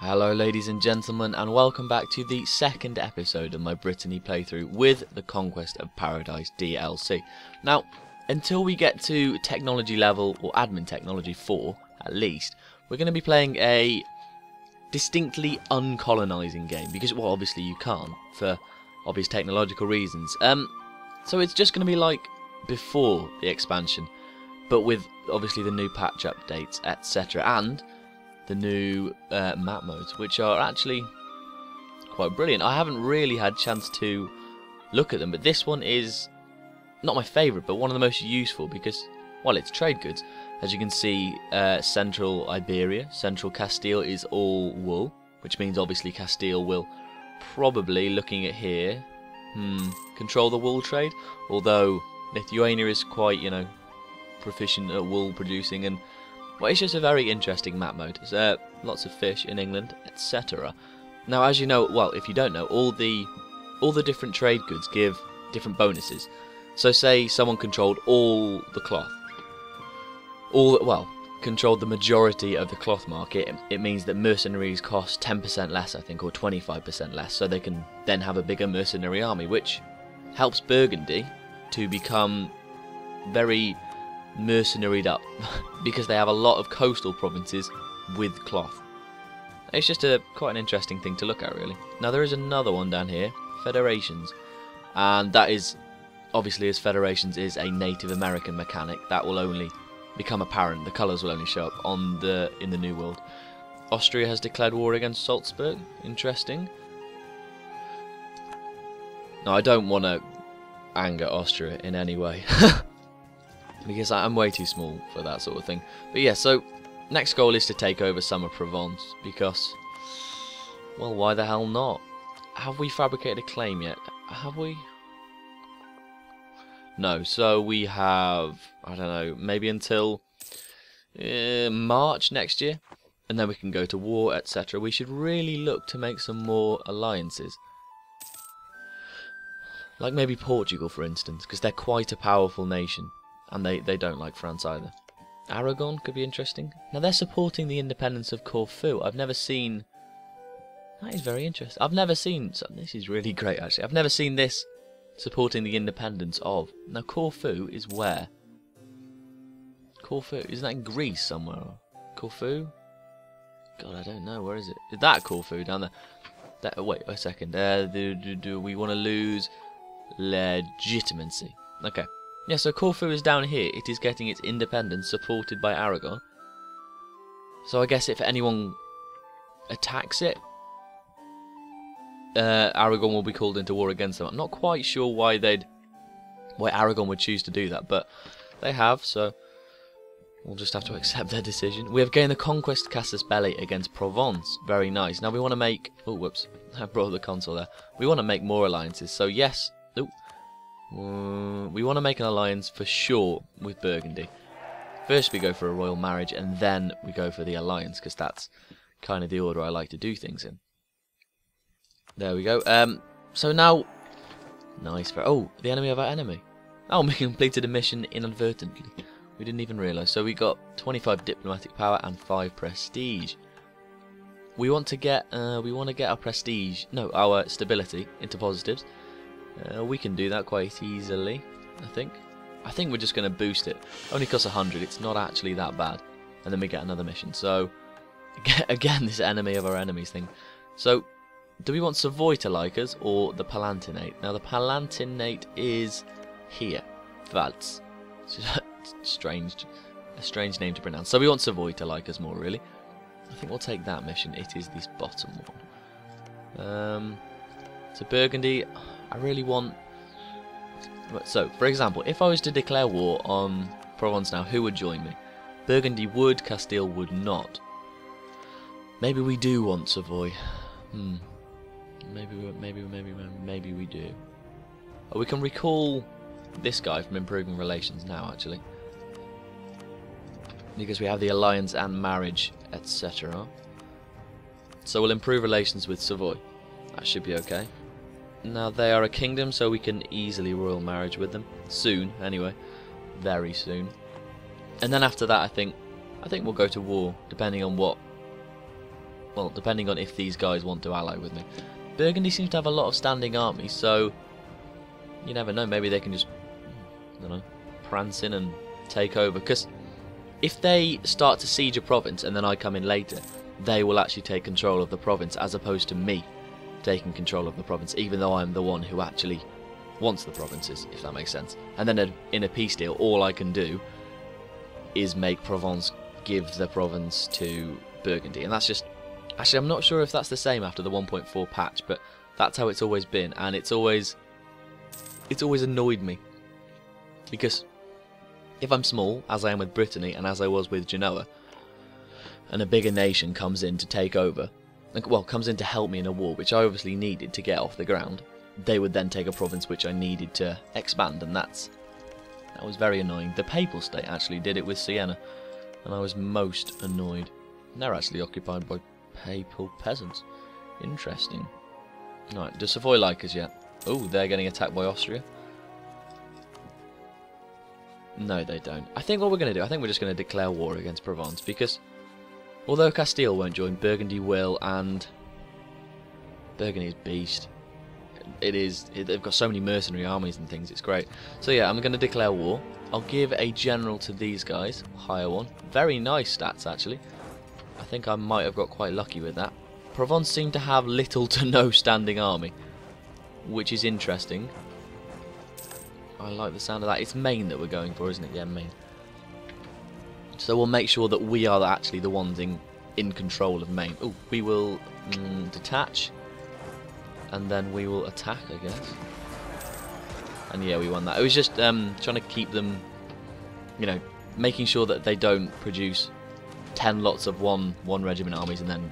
Hello ladies and gentlemen, and welcome back to the second episode of my Brittany playthrough with the Conquest of Paradise DLC. Now, until we get to technology level, or admin technology 4 at least, we're going to be playing a distinctly uncolonising game, because, well, obviously you can't, for obvious technological reasons. So it's just going to be like before the expansion, but with obviously the new patch updates, etc., and the new map modes, which are actually quite brilliant. I haven't really had a chance to look at them, but this one is not my favourite, but one of the most useful because, well, it's trade goods. As you can see, Central Iberia, Central Castile is all wool, which means obviously Castile will probably, looking at here, control the wool trade, although Lithuania is quite, proficient at wool producing, and well, it's just a very interesting map mode. There's lots of fish in England, etc. Now, as you know, well, if you don't know, all the different trade goods give different bonuses. So, say someone controlled all the cloth, controlled the majority of the cloth market. It means that mercenaries cost 10% less, I think, or 25% less. So they can then have a bigger mercenary army, which helps Burgundy to become very mercenaried up because they have a lot of coastal provinces with cloth. It's just quite an interesting thing to look at, really. Now there is another one down here, federations, and that is obviously, as federations is a Native American mechanic, that will only become apparent. The colours will only show up in the New World. Austria has declared war against Salzburg. Interesting. Now I don't want to anger Austria in any way. Because I'm way too small for that sort of thing. But yeah, so next goal is to take over some of Provence, because, well, why the hell not? Have we fabricated a claim yet? Have we? No, so we have, I don't know, maybe until March next year, and then we can go to war, etc. We should really look to make some more alliances. Like maybe Portugal, for instance, because they're quite a powerful nation. And they don't like France either. Aragon could be interesting. Now they're supporting the independence of Corfu. I've never seen... That is very interesting. I've never seen... This is really great, actually. I've never seen this supporting the independence of... Now Corfu is where? Corfu? Isn't that in Greece somewhere? Corfu? God, I don't know. Where is it? Is that Corfu down there? Wait a second. Do we want to lose legitimacy? Okay. Yeah, so Corfu is down here. It is getting its independence supported by Aragon. So I guess if anyone attacks it, Aragon will be called into war against them. I'm not quite sure why Aragon would choose to do that, but they have, so we'll just have to accept their decision. We have gained the Conquest Casus Belli against Provence. Very nice. Now we want to make... Oh, whoops. I brought the console there. We want to make more alliances. So yes... Oh. We want to make an alliance for sure with Burgundy. First we go for a royal marriage, and then we go for the alliance, because that's kind of the order I like to do things in. There we go. So now... Nice. Oh, the enemy of our enemy. Oh, we completed a mission inadvertently. We didn't even realise. So we got 25 diplomatic power and 5 prestige. We want to get our prestige... No, our stability into positives. We can do that quite easily, I think. I think we're just going to boost it. Only costs 100, it's not actually that bad. And then we get another mission. So, again, this enemy of our enemies thing. So, do we want Savoy to like us, or the Palatinate? Now, the Palatinate is here. Valts. It's a strange name to pronounce. So we want Savoy to like us more, really. I think we'll take that mission. It is this bottom one. So Burgundy... I really want... So, for example, if I was to declare war on Provence now, who would join me? Burgundy would, Castile would not. Maybe we do want Savoy. Maybe we do. Oh, we can recall this guy from improving relations now, actually. Because we have the alliance and marriage, etc. So we'll improve relations with Savoy. That should be okay. Now they are a kingdom, so we can easily royal marriage with them. Soon, anyway. Very soon. And then after that, I think we'll go to war, depending on what well, depending on if these guys want to ally with me. Burgundy seems to have a lot of standing armies, so you never know, maybe they can just, I don't know, prance in and take over. Because if they start to siege a province and then I come in later, they will actually take control of the province, as opposed to me taking control of the province, even though I'm the one who actually wants the provinces, if that makes sense. And then in a peace deal, all I can do is make Provence give the province to Burgundy, and that's just, actually I'm not sure if that's the same after the 1.4 patch, but that's how it's always been, and it's always annoyed me, because if I'm small, as I am with Brittany and as I was with Genoa, and a bigger nation comes in to take over, well, comes in to help me in a war which I obviously needed to get off the ground, they would then take a province which I needed to expand, and that was very annoying. The Papal State actually did it with Siena, and I was most annoyed. And they're actually occupied by Papal peasants. Interesting. Right, does Savoy like us yet? Oh, they're getting attacked by Austria. No, they don't. I think what we're going to do, I think we're just going to declare war against Provence, because although Castile won't join, Burgundy will, and Burgundy's beast. They've got so many mercenary armies and things, it's great. So yeah, I'm going to declare war. I'll give a general to these guys, higher one. Very nice stats, actually. I think I might have got quite lucky with that. Provence seem to have little to no standing army, which is interesting. I like the sound of that. It's Maine that we're going for, isn't it? Yeah, Maine. So we'll make sure that we are actually the ones in control of Maine. Oh, we will detach, and then we will attack, I guess. And yeah, we won that. It was just trying to keep them, you know, making sure that they don't produce 10 lots of one regiment armies and then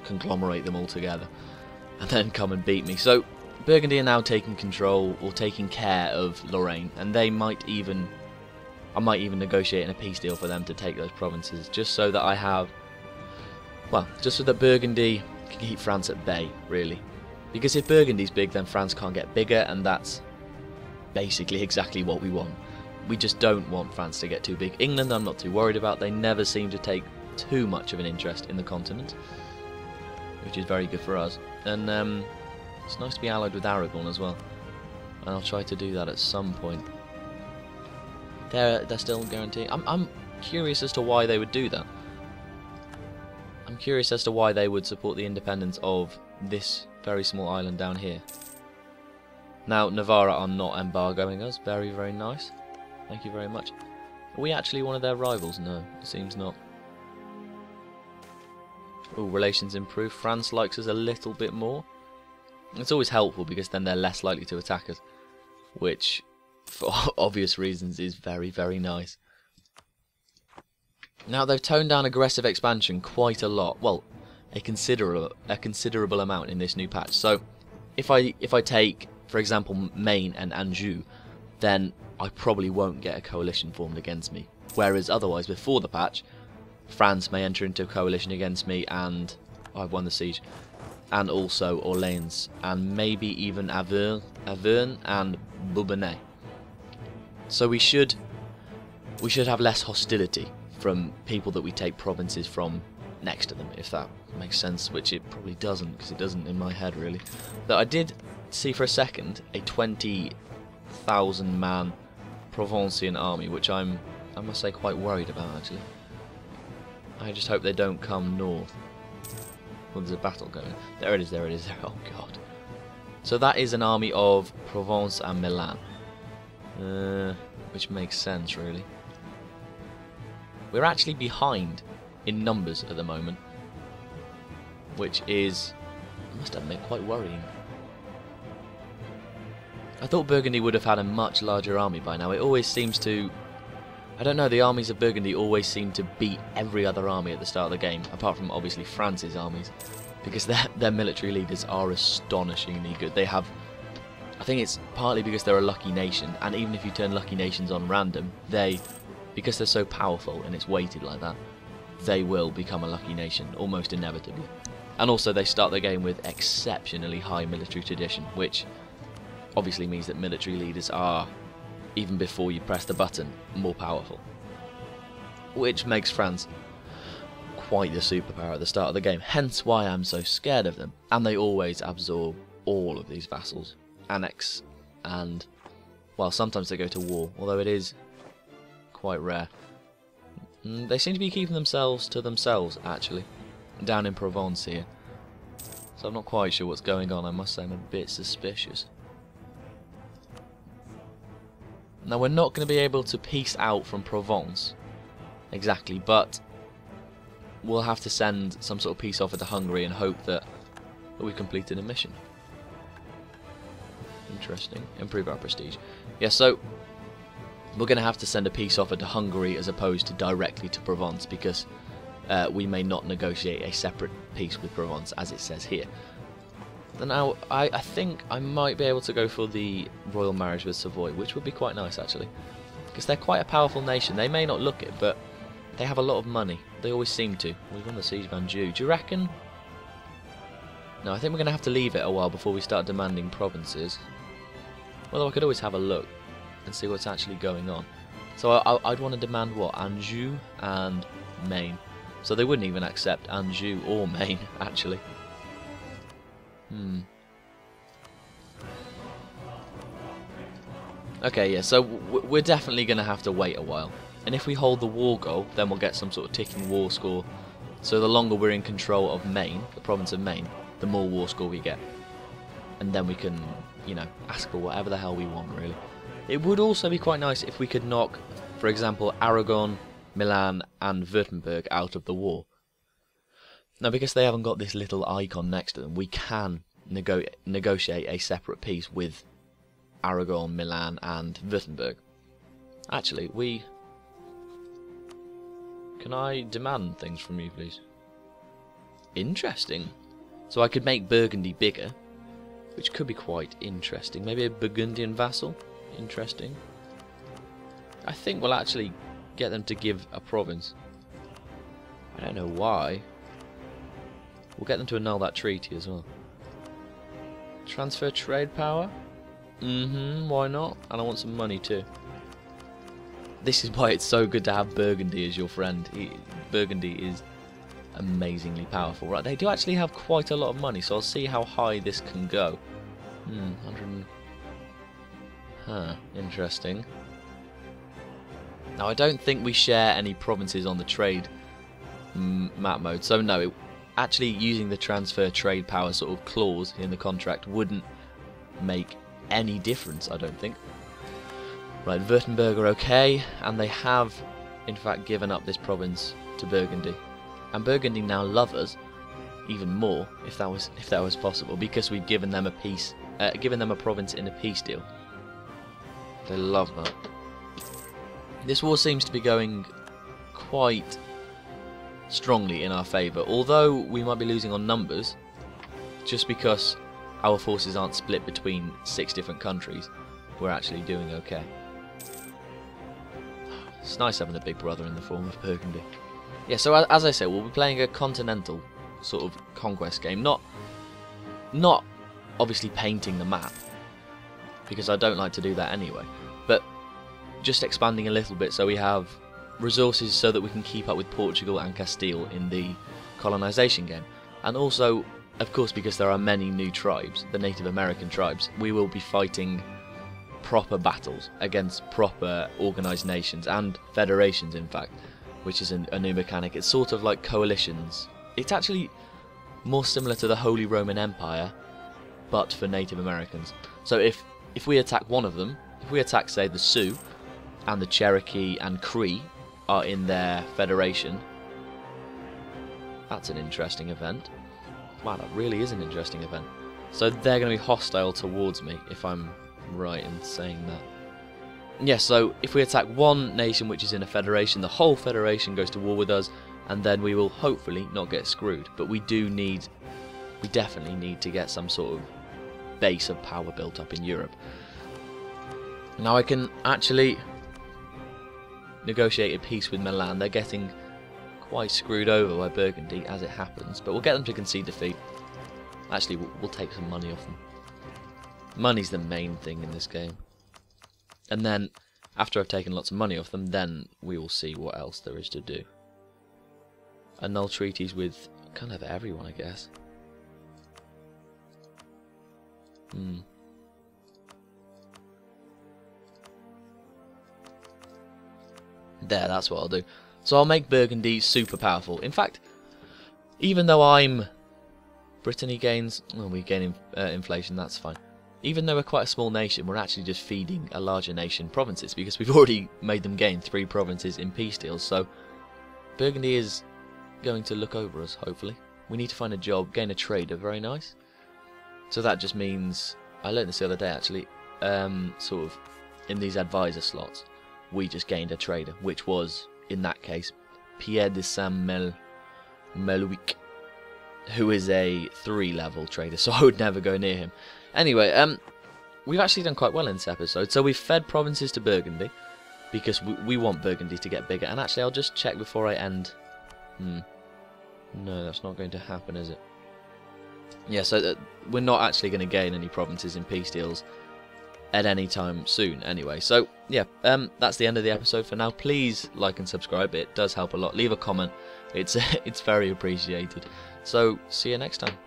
conglomerate them all together and then come and beat me. So Burgundy are now taking control, or taking care of Lorraine, and they might even, I might even negotiate in a peace deal for them to take those provinces, just so that I have, well, just so that Burgundy can keep France at bay, really. Because if Burgundy's big, then France can't get bigger, and that's basically exactly what we want. We just don't want France to get too big. England I'm not too worried about. They never seem to take too much of an interest in the continent, which is very good for us. And it's nice to be allied with Aragon as well, and I'll try to do that at some point. They're still guaranteeing. I'm curious as to why they would do that. I'm curious as to why they would support the independence of this very small island down here. Now, Navarra are not embargoing us. Very, very nice. Thank you very much. Are we actually one of their rivals? No, it seems not. Oh, relations improve. France likes us a little bit more. It's always helpful because then they're less likely to attack us, which, for obvious reasons, is very, very nice. Now, they've toned down aggressive expansion quite a lot. Well, a considerable amount in this new patch. So, if I take, for example, Maine and Anjou, then I probably won't get a coalition formed against me. Whereas otherwise, before the patch, France may enter into a coalition against me, and I've won the siege. And also Orléans, and maybe even Auvergne and Bourbonnais. So we should have less hostility from people that we take provinces from next to them, if that makes sense, which it probably doesn't, because it doesn't in my head really. But I did see for a second a 20,000 man Provencian army, which I must say, quite worried about actually. I just hope they don't come north. Well, there's a battle going. There it is, there it is. Oh god. So that is an army of Provence and Milan. Which makes sense, really. We're actually behind in numbers at the moment, which is, I must admit, quite worrying. I thought Burgundy would have had a much larger army by now. It always seems to, I don't know, the armies of Burgundy always seem to beat every other army at the start of the game, apart from obviously France's armies, because their military leaders are astonishingly good. They have, I think it's partly because they're a lucky nation, and even if you turn lucky nations on random, because they're so powerful and it's weighted like that, they will become a lucky nation, almost inevitably. And also they start the game with exceptionally high military tradition, which obviously means that military leaders are, even before you press the button, more powerful. Which makes France quite the superpower at the start of the game, hence why I'm so scared of them. And they always absorb all of these vassals, annex, and, well, sometimes they go to war, although it is quite rare. They seem to be keeping themselves to themselves, actually, down in Provence here. So I'm not quite sure what's going on. I must say I'm a bit suspicious. Now, we're not going to be able to peace out from Provence, exactly, but we'll have to send some sort of peace offer to Hungary and hope that we've completed a mission. Interesting. Improve our prestige. Yeah, so we're going to have to send a peace offer to Hungary as opposed to directly to Provence, because we may not negotiate a separate peace with Provence, as it says here. Now, I think I might be able to go for the royal marriage with Savoy, which would be quite nice, actually, because they're quite a powerful nation. They may not look it, but they have a lot of money. They always seem to. We've won the Siege of Anjou. Do you reckon? No, I think we're going to have to leave it a while before we start demanding provinces. Although I could always have a look and see what's actually going on. So I'd want to demand what? Anjou and Maine. So they wouldn't even accept Anjou or Maine, actually. Okay, yeah, so we're definitely going to have to wait a while. And if we hold the war goal, then we'll get some sort of ticking war score. So the longer we're in control of Maine, the province of Maine, the more war score we get. And then we can, you know, ask for whatever the hell we want, really. It would also be quite nice if we could knock, for example, Aragon, Milan and Württemberg out of the war. Now, because they haven't got this little icon next to them, we can negotiate a separate peace with Aragon, Milan and Württemberg. Actually, can I demand things from you, please? Interesting. So I could make Burgundy bigger, which could be quite interesting. Maybe a Burgundian vassal? Interesting. I think we'll actually get them to give a province. I don't know why. We'll get them to annul that treaty as well. Transfer trade power? Why not? And I want some money too. This is why it's so good to have Burgundy as your friend. Burgundy is amazingly powerful. Right, they do actually have quite a lot of money, so I'll see how high this can go. 100. Interesting. Now, I don't think we share any provinces on the trade map mode, so no, actually using the transfer trade power sort of clause in the contract wouldn't make any difference, I don't think. Right, Württemberg are okay, and they have, in fact, given up this province to Burgundy. And Burgundy now love us even more, if that was possible, because we've given them a province in a peace deal. They love that. This war seems to be going quite strongly in our favour, although we might be losing on numbers, just because our forces aren't split between 6 different countries. We're actually doing okay. It's nice having a big brother in the form of Burgundy. Yeah, so as I say, we'll be playing a continental sort of conquest game, not obviously painting the map, because I don't like to do that anyway, but just expanding a little bit so we have resources so that we can keep up with Portugal and Castile in the colonization game. And also, of course, because there are many new tribes, the Native American tribes, we will be fighting proper battles against proper organised nations and federations, in fact, which is a new mechanic. It's sort of like coalitions. It's actually more similar to the Holy Roman Empire, but for Native Americans. So if we attack one of them, if we attack, say, the Sioux, and the Cherokee and Cree are in their federation, that's an interesting event. Wow, that really is an interesting event. So they're going to be hostile towards me, if I'm right in saying that. Yeah, so if we attack one nation which is in a federation, the whole federation goes to war with us, and then we will hopefully not get screwed. But we definitely need to get some sort of base of power built up in Europe. Now I can actually negotiate a peace with Milan. They're getting quite screwed over by Burgundy, as it happens, but we'll get them to concede defeat. Actually, we'll take some money off them. Money's the main thing in this game. And then, after I've taken lots of money off them, then we will see what else there is to do. annul treaties with kind of everyone, I guess. There, that's what I'll do. So I'll make Burgundy super powerful. In fact, even though Brittany gains... well, we gain inflation, that's fine. Even though we're quite a small nation, we're actually just feeding a larger nation provinces, because we've already made them gain 3 provinces in peace deals. So Burgundy is going to look over us, hopefully. We need to find a job, gain a trader, very nice. So that just means... I learned this the other day, actually. Sort of in these advisor slots, we just gained a trader, which was, in that case, Pierre de Saint-Meluic, who is a 3-level trader, so I would never go near him. Anyway, we've actually done quite well in this episode. So we've fed provinces to Burgundy, because we want Burgundy to get bigger. And actually, I'll just check before I end. No, that's not going to happen, is it? Yeah, so we're not actually going to gain any provinces in peace deals at any time soon anyway. So yeah, that's the end of the episode for now. Please like and subscribe, it does help a lot. Leave a comment, it's very appreciated. So see you next time.